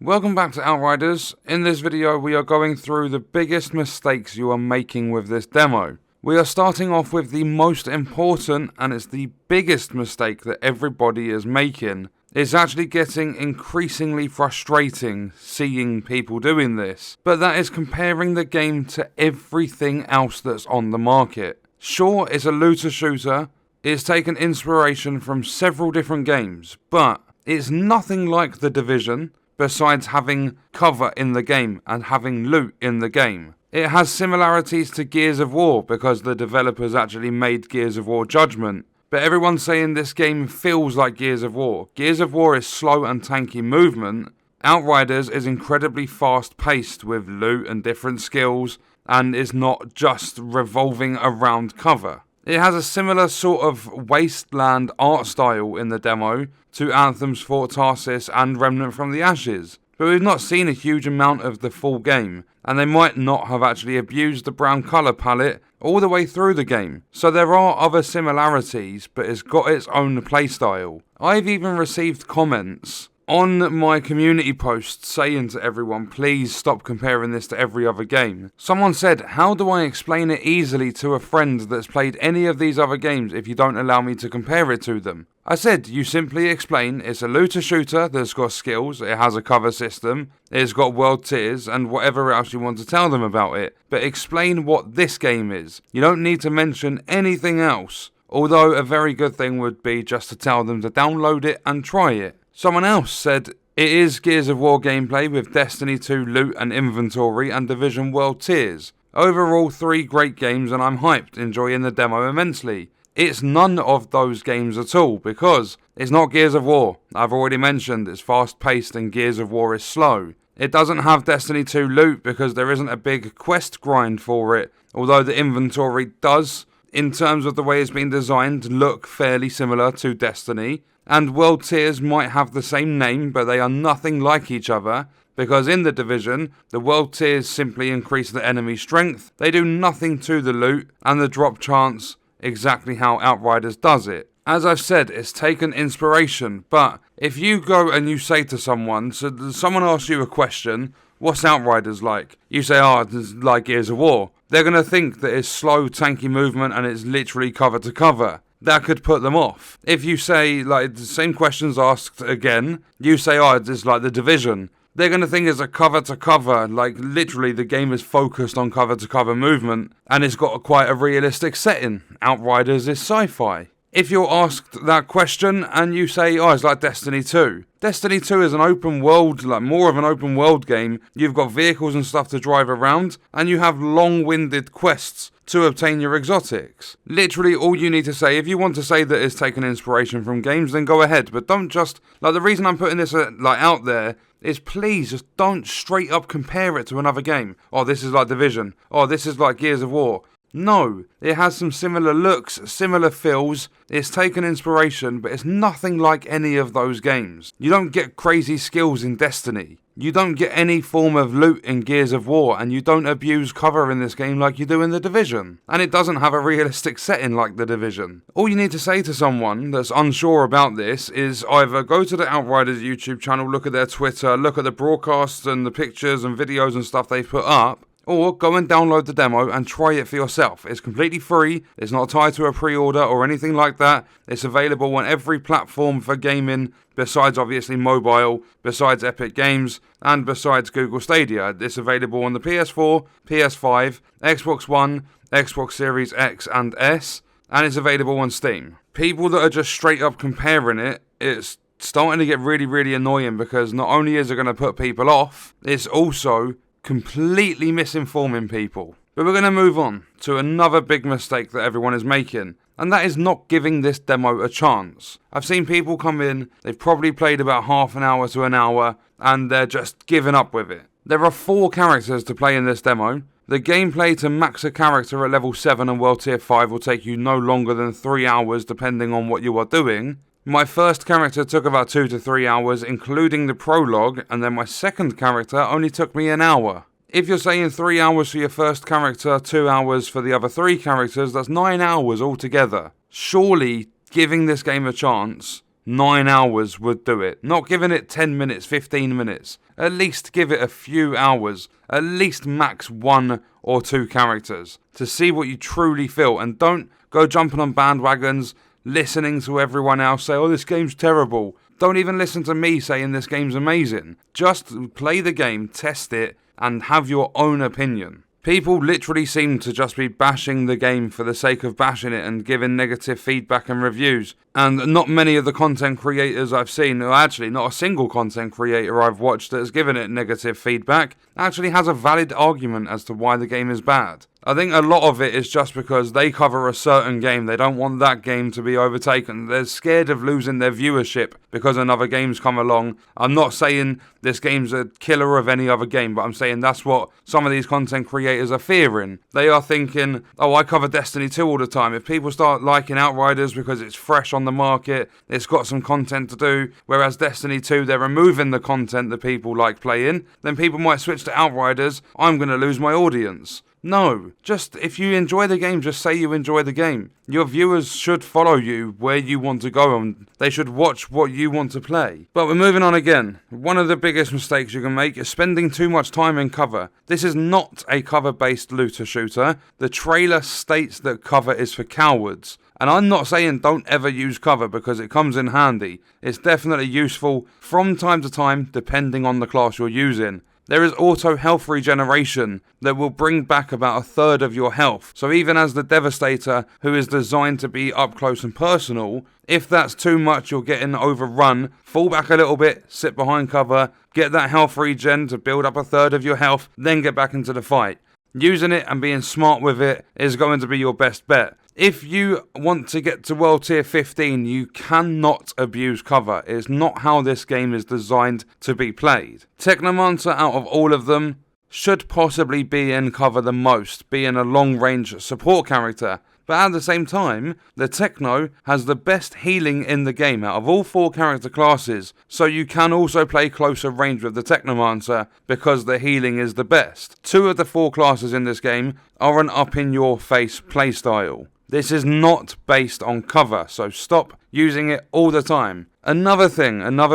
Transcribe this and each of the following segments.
Welcome back to Outriders. In this video we are going through the biggest mistakes you are making with this demo. We are starting off with the most important, and it's the biggest mistake that everybody is making. It's actually getting increasingly frustrating seeing people doing this, but that is comparing the game to everything else that's on the market. Sure, it's a looter shooter, it's taken inspiration from several different games, but it's nothing like The Division, besides having cover in the game and having loot in the game. It has similarities to Gears of War because the developers actually made Gears of War Judgment, but everyone's saying this game feels like Gears of War. Gears of War is slow and tanky movement. Outriders is incredibly fast paced with loot and different skills and is not just revolving around cover. It has a similar sort of wasteland art style in the demo to Anthem's Fort Tarsis and Remnant from the Ashes, but we've not seen a huge amount of the full game, and they might not have actually abused the brown colour palette all the way through the game. So there are other similarities, but it's got its own playstyle. I've even received comments on my community post saying to everyone, please stop comparing this to every other game. Someone said, how do I explain it easily to a friend that's played any of these other games if you don't allow me to compare it to them? I said, you simply explain it's a looter shooter that's got skills, it has a cover system, it's got world tiers, and whatever else you want to tell them about it. But explain what this game is. You don't need to mention anything else. Although a very good thing would be just to tell them to download it and try it. Someone else said, it is Gears of War gameplay with Destiny 2 loot and inventory and Division world tiers. Overall 3 great games and I'm hyped, enjoying the demo immensely. It's none of those games at all because it's not Gears of War. I've already mentioned it's fast paced and Gears of War is slow. It doesn't have Destiny 2 loot because there isn't a big quest grind for it, although the inventory does, in terms of the way it's been designed, look fairly similar to Destiny. And world tiers might have the same name, but they are nothing like each other, because in The Division, the world tiers simply increase the enemy strength, they do nothing to the loot, and the drop chance exactly how Outriders does it. As I've said, it's taken inspiration, but if you go and you say to someone, so someone asks you a question, what's Outriders like? You say, it's like Gears of War. They're going to think that it's slow, tanky movement and it's literally cover to cover. That could put them off. If you say, like, the same questions asked again, you say, it's like The Division. They're going to think it's a cover to cover, like literally the game is focused on cover to cover movement, and it's got quite a realistic setting. Outriders is sci-fi. If you're asked that question and you say, it's like Destiny 2. Destiny 2 is an open world, like more of an open world game. You've got vehicles and stuff to drive around, and you have long-winded quests to obtain your exotics. Literally all you need to say, if you want to say that it's taken inspiration from games, then go ahead. But don't just, the reason I'm putting this out there is please just don't straight up compare it to another game. This is like Division. This is like Gears of War. No, it has some similar looks, similar feels, it's taken inspiration, but it's nothing like any of those games. You don't get crazy skills in Destiny. You don't get any form of loot in Gears of War, and you don't abuse cover in this game like you do in The Division. And it doesn't have a realistic setting like The Division. All you need to say to someone that's unsure about this is either go to the Outriders YouTube channel, look at their Twitter, look at the broadcasts and the pictures and videos and stuff they've put up, or go and download the demo and try it for yourself. It's completely free, it's not tied to a pre-order or anything like that. It's available on every platform for gaming, besides obviously mobile, besides Epic Games, and besides Google Stadia. It's available on the PS4, PS5, Xbox One, Xbox Series X and S, and it's available on Steam. People that are just straight up comparing it, it's starting to get really, really annoying because not only is it going to put people off, it's also completely misinforming people. But we're going to move on to another big mistake that everyone is making, and that is not giving this demo a chance. I've seen people come in, they've probably played about half an hour to an hour, and they're just giving up with it. There are 4 characters to play in this demo. The gameplay to max a character at level 7 and world tier 5 will take you no longer than 3 hours depending on what you are doing. My first character took about 2 to 3 hours, including the prologue, and then my second character only took me an hour. If you're saying 3 hours for your first character, 2 hours for the other 3 characters, that's 9 hours altogether. Surely, giving this game a chance, 9 hours would do it. Not giving it 10 minutes, 15 minutes. at least give it a few hours, at least max 1 or 2 characters, to see what you truly feel, and don't go jumping on bandwagons, listening to everyone else say, oh, this game's terrible. Don't even listen to me saying this game's amazing. Just play the game, test it, and have your own opinion. People literally seem to just be bashing the game for the sake of bashing it and giving negative feedback and reviews. And not many of the content creators I've seen, or actually not a single content creator I've watched that has given it negative feedback, actually has a valid argument as to why the game is bad. I think a lot of it is just because they cover a certain game. They don't want that game to be overtaken. They're scared of losing their viewership because another game's come along. I'm not saying this game's a killer of any other game, but I'm saying that's what some of these content creators are fearing. They are thinking, oh, I cover Destiny 2 all the time. If people start liking Outriders because it's fresh on the market, it's got some content to do, whereas Destiny 2, they're removing the content that people like playing, then people might switch to Outriders. I'm going to lose my audience. No, just if you enjoy the game, just say you enjoy the game. Your viewers should follow you where you want to go, and they should watch what you want to play. But we're moving on again. One of the biggest mistakes you can make is spending too much time in cover. This is not a cover-based looter shooter. The trailer states that cover is for cowards. And I'm not saying don't ever use cover because it comes in handy. It's definitely useful from time to time depending on the class you're using. There is auto health regeneration that will bring back about 1/3 of your health. So even as the Devastator, who is designed to be up close and personal, if that's too much, you're getting overrun, fall back a little bit, sit behind cover, get that health regen to build up 1/3 of your health, then get back into the fight. Using it and being smart with it is going to be your best bet. If you want to get to World Tier 15, you cannot abuse cover. It's not how this game is designed to be played. Technomancer, out of all of them, should possibly be in cover the most, being a long-range support character. But at the same time, the Techno has the best healing in the game out of all 4 character classes, so you can also play closer range with the Technomancer because the healing is the best. 2 of the 4 classes in this game are an up-in-your-face playstyle. This is not based on cover, so stop using it all the time. Another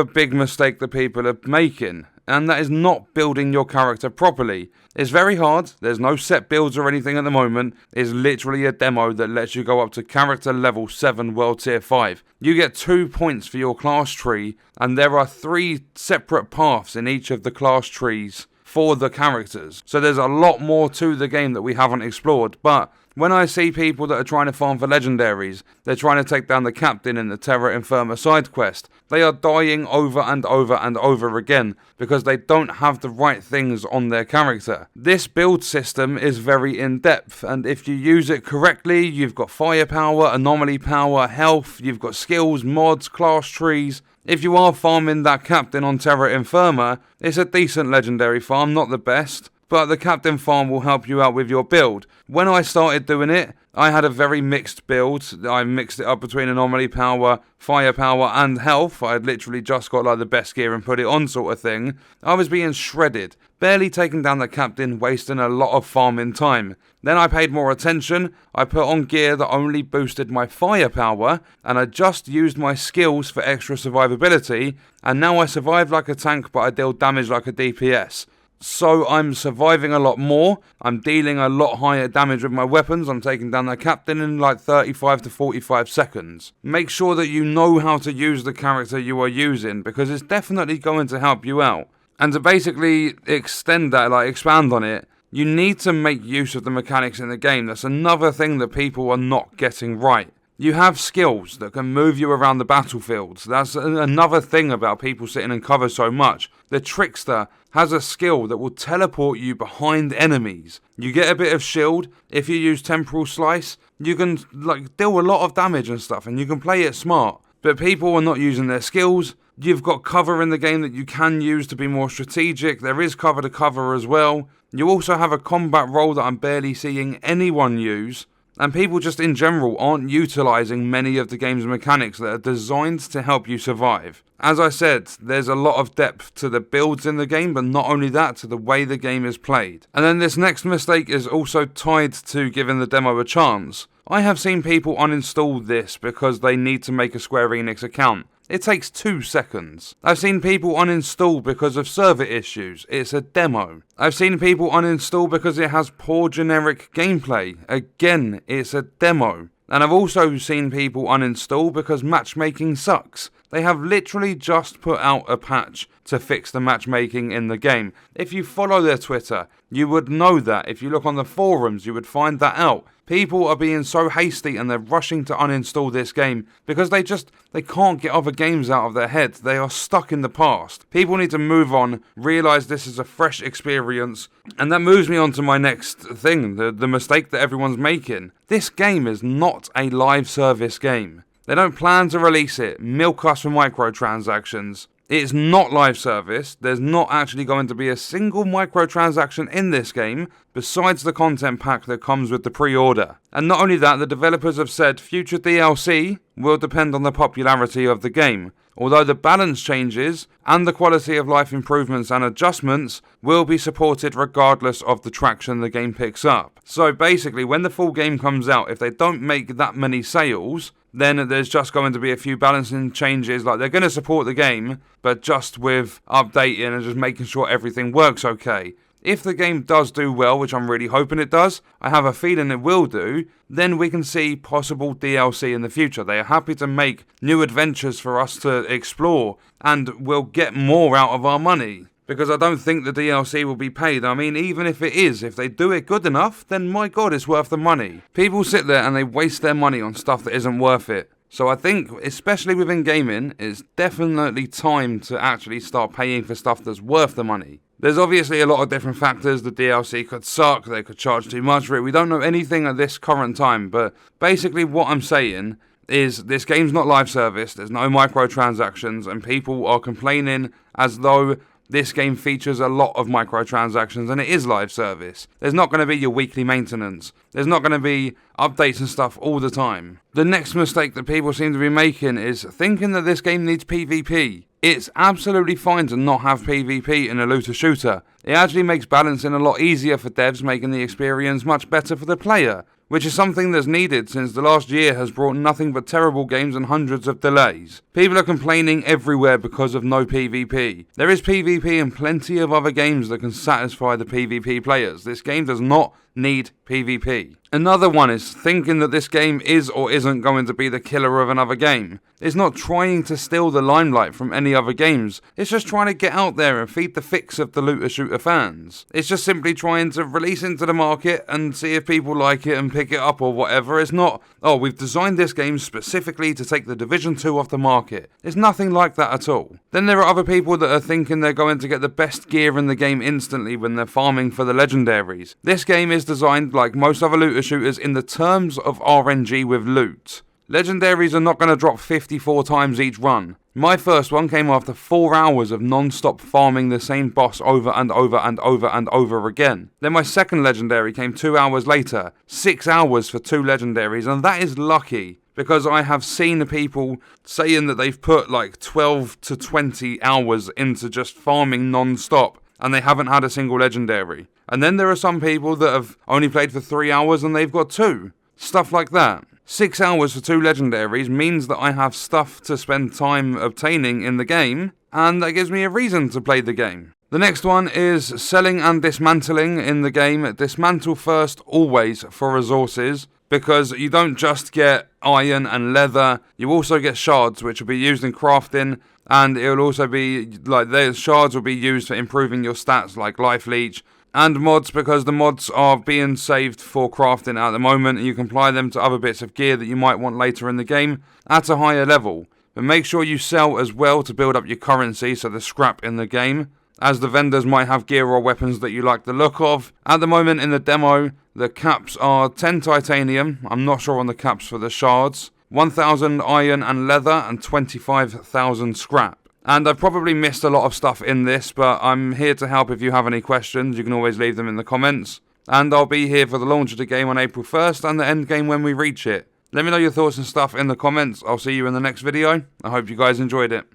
big mistake that people are making, and that is not building your character properly. It's very hard, there's no set builds or anything at the moment, it's literally a demo that lets you go up to character level 7 World Tier 5. You get 2 points for your class tree, and there are 3 separate paths in each of the class trees for the characters. So there's a lot more to the game that we haven't explored, but when I see people that are trying to farm for legendaries, they're trying to take down the captain in the Terra Infirma side quest, they are dying over and over and over again because they don't have the right things on their character. This build system is very in-depth, and if you use it correctly, you've got firepower, anomaly power, health, you've got skills, mods, class trees. If you are farming that captain on Terra Infirma, it's a decent legendary farm, not the best, but the captain farm will help you out with your build. When I started doing it, I had a very mixed build. I mixed it up between anomaly power, firepower and health. I had literally just got like the best gear and put it on sort of thing. I was being shredded, barely taking down the captain, wasting a lot of farming time. Then I paid more attention, I put on gear that only boosted my firepower, and I just used my skills for extra survivability, and now I survive like a tank but I deal damage like a DPS. So I'm surviving a lot more, I'm dealing a lot higher damage with my weapons, I'm taking down the captain in like 35 to 45 seconds. Make sure that you know how to use the character you are using, because it's definitely going to help you out. And to basically extend that, like expand on it, you need to make use of the mechanics in the game. That's another thing that people are not getting right. You have skills that can move you around the battlefield. That's another thing about people sitting in cover so much. The Trickster has a skill that will teleport you behind enemies. You get a bit of shield. If you use Temporal Slice, you can deal a lot of damage and stuff, and you can play it smart. But people are not using their skills. You've got cover in the game that you can use to be more strategic. There is cover to cover as well. You also have a combat role that I'm barely seeing anyone use. And people just in general aren't utilising many of the game's mechanics that are designed to help you survive. As I said, there's a lot of depth to the builds in the game, but not only that, to the way the game is played. And then this next mistake is also tied to giving the demo a chance. I have seen people uninstall this because they need to make a Square Enix account. It takes 2 seconds. I've seen people uninstall because of server issues. It's a demo. I've seen people uninstall because it has poor generic gameplay. Again, it's a demo. And I've also seen people uninstall because matchmaking sucks. They have literally just put out a patch to fix the matchmaking in the game. If you follow their Twitter, you would know that. If you look on the forums, you would find that out. People are being so hasty and they're rushing to uninstall this game because they can't get other games out of their head. They are stuck in the past. People need to move on, realise this is a fresh experience, and that moves me on to my next thing, the mistake that everyone's making. This game is not a live service game. They don't plan to release it, milk us for microtransactions. It's not live service. There's not actually going to be a single microtransaction in this game besides the content pack that comes with the pre-order. And not only that, the developers have said future DLC will depend on the popularity of the game, although the balance changes and the quality of life improvements and adjustments will be supported regardless of the traction the game picks up. So basically, when the full game comes out, if they don't make that many sales, then there's just going to be a few balancing changes. Like, they're going to support the game, but just with updating and just making sure everything works okay. If the game does do well, which I'm really hoping it does, I have a feeling it will do, then we can see possible DLC in the future. They are happy to make new adventures for us to explore, and we'll get more out of our money. Because I don't think the DLC will be paid. I mean, even if it is, if they do it good enough, then my god, it's worth the money. People sit there and they waste their money on stuff that isn't worth it. So I think, especially within gaming, it's definitely time to actually start paying for stuff that's worth the money. There's obviously a lot of different factors. The DLC could suck, they could charge too much for it. We don't know anything at this current time, but basically what I'm saying is this game's not live service, there's no microtransactions, and people are complaining as though this game features a lot of microtransactions and it is live service. There's not going to be your weekly maintenance. There's not going to be updates and stuff all the time. The next mistake that people seem to be making is thinking that this game needs PvP. It's absolutely fine to not have PvP in a looter shooter. It actually makes balancing a lot easier for devs, making the experience much better for the player, which is something that's needed since the last year has brought nothing but terrible games and hundreds of delays. People are complaining everywhere because of no PvP. There is PvP in plenty of other games that can satisfy the PvP players. This game does not need PvP. Another one is thinking that this game is or isn't going to be the killer of another game. It's not trying to steal the limelight from any other games. It's just trying to get out there and feed the fix of the looter shooter fans. It's just simply trying to release into the market and see if people like it and pick it up or whatever. It's not, oh, we've designed this game specifically to take the Division 2 off the market. It's nothing like that at all. Then there are other people that are thinking they're going to get the best gear in the game instantly when they're farming for the legendaries. This game is designed, like most other looter shooters, in the terms of RNG with loot. Legendaries are not going to drop 54 times each run. My first one came after 4 hours of non-stop farming the same boss over and over and over and over again. Then my second legendary came 2 hours later, 6 hours for 2 legendaries, and that is lucky. Because I have seen people saying that they've put like 12 to 20 hours into just farming non-stop, and they haven't had a single legendary. And then there are some people that have only played for 3 hours and they've got 2. Stuff like that. 6 hours for 2 legendaries means that I have stuff to spend time obtaining in the game, and that gives me a reason to play the game. The next one is selling and dismantling in the game. Dismantle first, always, for resources, because you don't just get iron and leather, you also get shards, which will be used in crafting, and it will also be, like, the shards will be used for improving your stats, like life leech, and mods, because the mods are being saved for crafting at the moment, and you can apply them to other bits of gear that you might want later in the game at a higher level. But make sure you sell as well to build up your currency, so the scrap in the game, as the vendors might have gear or weapons that you like the look of. At the moment in the demo, the caps are 10 titanium, I'm not sure on the caps for the shards, 1,000 iron and leather, and 25,000 scrap. And I've probably missed a lot of stuff in this, but I'm here to help if you have any questions. You can always leave them in the comments. And I'll be here for the launch of the game on April 1st and the end game when we reach it. Let me know your thoughts and stuff in the comments. I'll see you in the next video. I hope you guys enjoyed it.